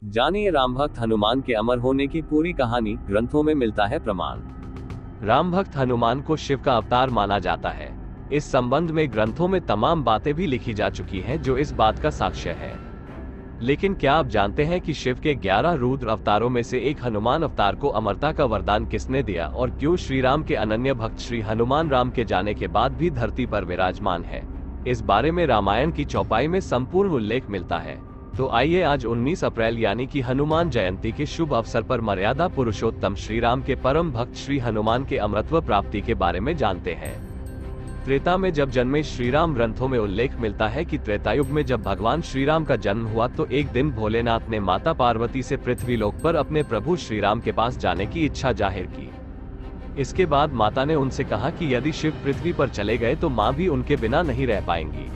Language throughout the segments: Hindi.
जानिए राम भक्त हनुमान के अमर होने की पूरी कहानी। ग्रंथों में मिलता है प्रमाण। राम भक्त हनुमान को शिव का अवतार माना जाता है। इस संबंध में ग्रंथों में तमाम बातें भी लिखी जा चुकी हैं जो इस बात का साक्ष्य है। लेकिन क्या आप जानते हैं कि शिव के 11 रुद्र अवतारों में से एक हनुमान अवतार को अमरता का वरदान किसने दिया और क्यों श्री राम के अनन्य भक्त श्री हनुमान राम के जाने के बाद भी धरती पर विराजमान है? इस बारे में रामायण की चौपाई में संपूर्ण उल्लेख मिलता है। तो आइए आज 19 अप्रैल यानी कि हनुमान जयंती के शुभ अवसर पर मर्यादा पुरुषोत्तम श्री राम के परम भक्त श्री हनुमान के अमरत्व प्राप्ति के बारे में जानते हैं। त्रेता में जब जन्मे श्री राम, ग्रंथों में उल्लेख मिलता है कि त्रेतायुग में जब भगवान श्री राम का जन्म हुआ तो एक दिन भोलेनाथ ने माता पार्वती से पृथ्वी लोक पर अपने प्रभु श्री राम के पास जाने की इच्छा जाहिर की। इसके बाद माता ने उनसे कहा कि यदि शिव पृथ्वी पर चले गए तो मां भी उनके बिना नहीं रह पाएंगी।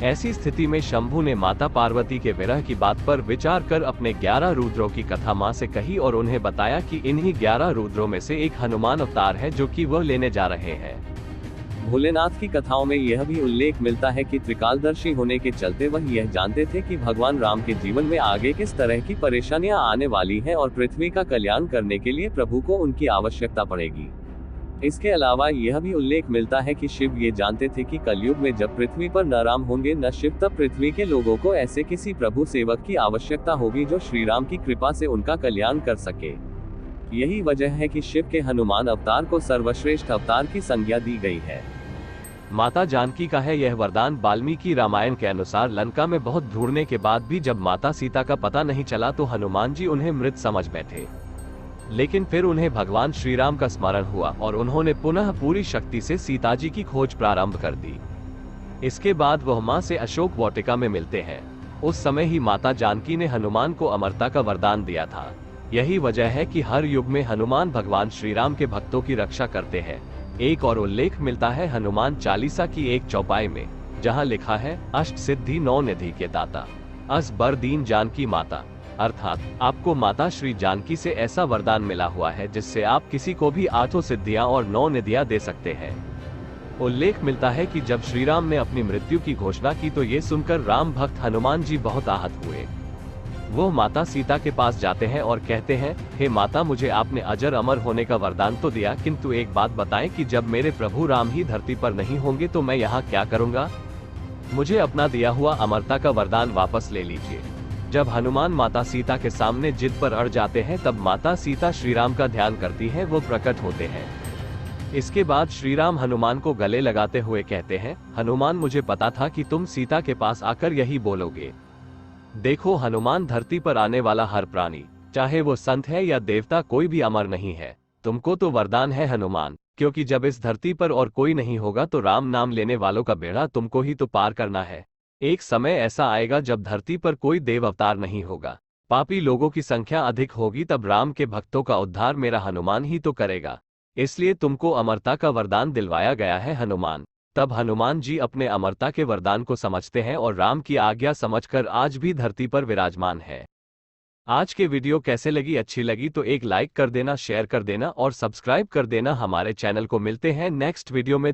ऐसी स्थिति में शंभु ने माता पार्वती के विरह की बात पर विचार कर अपने 11 रुद्रों की कथा मां से कही और उन्हें बताया कि इन्हीं 11 रुद्रों में से एक हनुमान अवतार है जो कि वह लेने जा रहे हैं। भोलेनाथ की कथाओं में यह भी उल्लेख मिलता है कि त्रिकालदर्शी होने के चलते वह यह जानते थे कि भगवान राम के जीवन में आगे किस तरह की परेशानियां आने वाली हैं और पृथ्वी का कल्याण करने के लिए प्रभु को उनकी आवश्यकता पड़ेगी। इसके अलावा यह भी उल्लेख मिलता है कि शिव ये जानते थे कि कलयुग में जब पृथ्वी पर न राम होंगे न शिव, तब पृथ्वी के लोगों को ऐसे किसी प्रभु सेवक की आवश्यकता होगी जो श्री राम की कृपा से उनका कल्याण कर सके। यही वजह है कि शिव के हनुमान अवतार को सर्वश्रेष्ठ अवतार की संज्ञा दी गई है। माता जानकी का है यह वरदान। वाल्मीकि रामायण के अनुसार लंका में बहुत ढूंढने के बाद भी जब माता सीता का पता नहीं चला तो हनुमान जी उन्हें मृत समझ बैठे। लेकिन फिर उन्हें भगवान श्री राम का स्मरण हुआ और उन्होंने पुनः पूरी शक्ति से सीता जी की खोज प्रारंभ कर दी। इसके बाद वह मां से अशोक वाटिका में मिलते हैं। उस समय ही माता जानकी ने हनुमान को अमरता का वरदान दिया था। यही वजह है कि हर युग में हनुमान भगवान श्री राम के भक्तों की रक्षा करते हैं। एक और उल्लेख मिलता है हनुमान चालीसा की एक चौपाई में, जहाँ लिखा है, अष्ट सिद्धि 9 निधि के दाता, अस बर दीन जानकी माता। अर्थात आपको माता श्री जानकी से ऐसा वरदान मिला हुआ है जिससे आप किसी को भी 8 सिद्धियां और 9 निधियां दे सकते हैं। उल्लेख मिलता है कि जब श्री राम ने अपनी मृत्यु की घोषणा की तो ये सुनकर राम भक्त हनुमान जी बहुत आहत हुए। वो माता सीता के पास जाते हैं और कहते हैं, हे माता, मुझे आपने अजर अमर होने का वरदान तो दिया, किंतु एक बात बताएं कि जब मेरे प्रभु राम ही धरती पर नहीं होंगे तो मैं यहाँ क्या करूँगा? मुझे अपना दिया हुआ अमरता का वरदान वापस ले लीजिए। जब हनुमान माता सीता के सामने जिद पर अड़ जाते हैं तब माता सीता श्री राम का ध्यान करती हैं, वो प्रकट होते हैं। इसके बाद श्री राम हनुमान को गले लगाते हुए कहते हैं, हनुमान, मुझे पता था कि तुम सीता के पास आकर यही बोलोगे। देखो हनुमान, धरती पर आने वाला हर प्राणी, चाहे वो संत है या देवता, कोई भी अमर नहीं है। तुमको तो वरदान है हनुमान, क्योंकि जब इस धरती पर और कोई नहीं होगा तो राम नाम लेने वालों का बेड़ा तुमको ही तो पार करना है। एक समय ऐसा आएगा जब धरती पर कोई देव अवतार नहीं होगा, पापी लोगों की संख्या अधिक होगी, तब राम के भक्तों का उद्धार मेरा हनुमान ही तो करेगा। इसलिए तुमको अमरता का वरदान दिलवाया गया है हनुमान। तब हनुमान जी अपने अमरता के वरदान को समझते हैं और राम की आज्ञा समझकर आज भी धरती पर विराजमान है। आज के वीडियो कैसे लगी? अच्छी लगी तो एक लाइक कर देना, शेयर कर देना और सब्सक्राइब कर देना हमारे चैनल को। मिलते हैं नेक्स्ट वीडियो में।